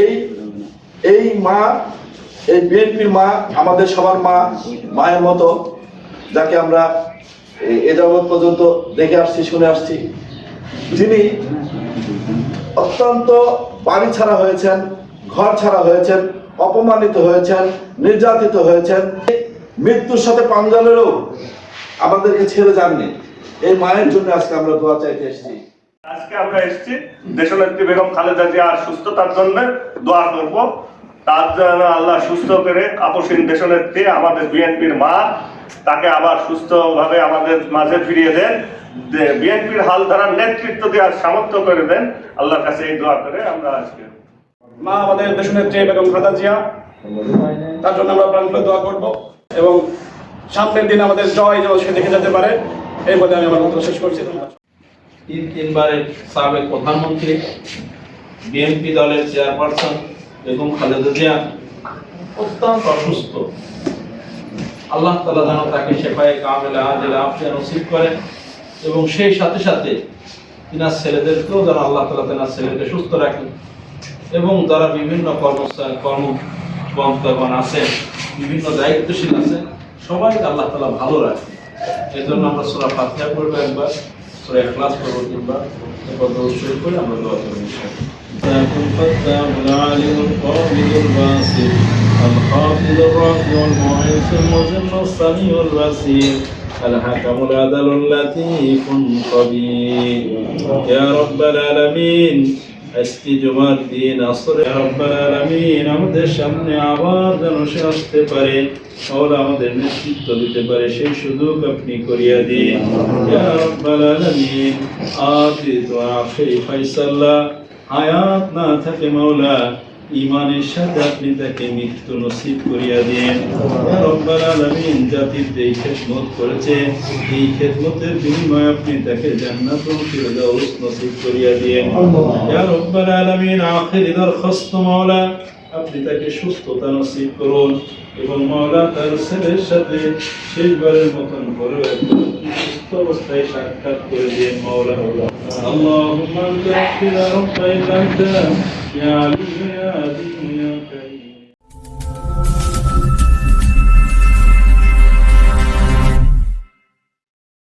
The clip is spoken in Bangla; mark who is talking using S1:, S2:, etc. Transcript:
S1: এই এই মা, এই বিএনপির মা আমাদের সবার মা, মায়ের মতো, যাকে আমরা এ যাবৎ পর্যন্ত দেখে আসছি, শুনে আসছি। যিনি অত্যন্ত বাড়ি ছাড়া হয়েছেন, ঘর ছাড়া হয়েছেন, অপমানিত হয়েছেন, নির্যাতিত হয়েছেন, মৃত্যুর সাথে পাঞ্জা লড়েও আমাদেরকে ছেড়ে যাননি। এই মায়ের জন্য আজকে আমরা দোয়া চাইতে এসেছি।
S2: আজকে আমরা এসেছি দেশনেত্রী বেগম খালেদা জিয়ার সুস্থতার জন্য দোয়া করব। তার জন্য আল্লাহ সুস্থ করে আপসীন দেশনেত্রী আমাদের বিএনপির মা, তাকে আবার সুস্থভাবে আমাদের মাঝে ফিরিয়ে দেন, বিএনপির হাল ধরার নেতৃত্ব দেওয়ার সামর্থ্য করে দেন। আল্লাহর কাছে এই দোয়া করে আমরা আজকে
S3: মা আমাদের দেশনেত্রী বেগম খালেদা জিয়া, তার জন্য আমরা প্রাণ খুলে দোয়া করব এবং সামনের দিন আমাদের জয় যেন সে দেখে যেতে পারে, এই বলে আমি আমার বক্তব্য শেষ করছি।
S4: তিনবারের সাবেক প্রধানমন্ত্রী, বিএনপি দলের চেয়ারপারসন বেগম খালেদা জিয়া অত্যন্ত অসুস্থ। আল্লাহ তাআলা যেন তাকে শেফায়ে কামিলা আজিলা আফিয়া নসিব করেন এবং সেই সাথে সাথে তিনার ছেলেদেরকেও যেন আল্লাহ তাআলা তিনার ছেলেদের সুস্থ রাখেন এবং যারা বিভিন্ন কর্মপন্থা আছেন, বিভিন্ন দায়িত্বশীল আছেন, সবাইকে আল্লাহ তাআলা ভালো রাখেন। এই জন্য আমরা সূরা ফাতিহা পড়বো একবার, সূরা ইখলাস পড়বো তিনবার, এরপর দরুদ শরীফ পড়ে আমরা দোয়া করব ইনশাআল্লাহ। الفتاح العالم القابض الباسط الخافض الرافع المعز المذل السميع البصير الحكم العدل اللطيف الخبير يا رب العالمين আজকে জুমার দিন আসরে রব্বুল আলামিন আমাদের সামনে আবার যেন সে আসতে পারে, মাওলা আমাদের নেতৃত্ব দিতে পারে, সেই সুযোগ আপনি করিয়া দিন ইয়া রব্বুল আলামিন। আখির দোয়া আখিরি ফয়সালা, হায়াত না থাকে মাওলা ঈমানের সাথে আপনি তাকে মৃত্যু নসিব করিয়া দিন ইয়া রব্বুল আলামিন। জাতির যেই খেদমত করেছে, এই খেদমতের বিনিময়ে আপনি তাকে জান্নাতুল ফিরদাউস নসিব করিয়া দিন ইয়া রব্বুল আলামিন। আখিরি দরখাস্ত মাওলা আপনি তাকে সুস্থতা নসিব করুন এবং মাওলা তার ছেলের সাথে শেষবারের মতন করে সুস্থ অবস্থায় সাক্ষাৎ করে দিন মাওলা। আল্লাহুম্মা আনতা রাব্বুনা রাব্বানা ইয়া আলী ইয়া আযীম ইয়া কারীম।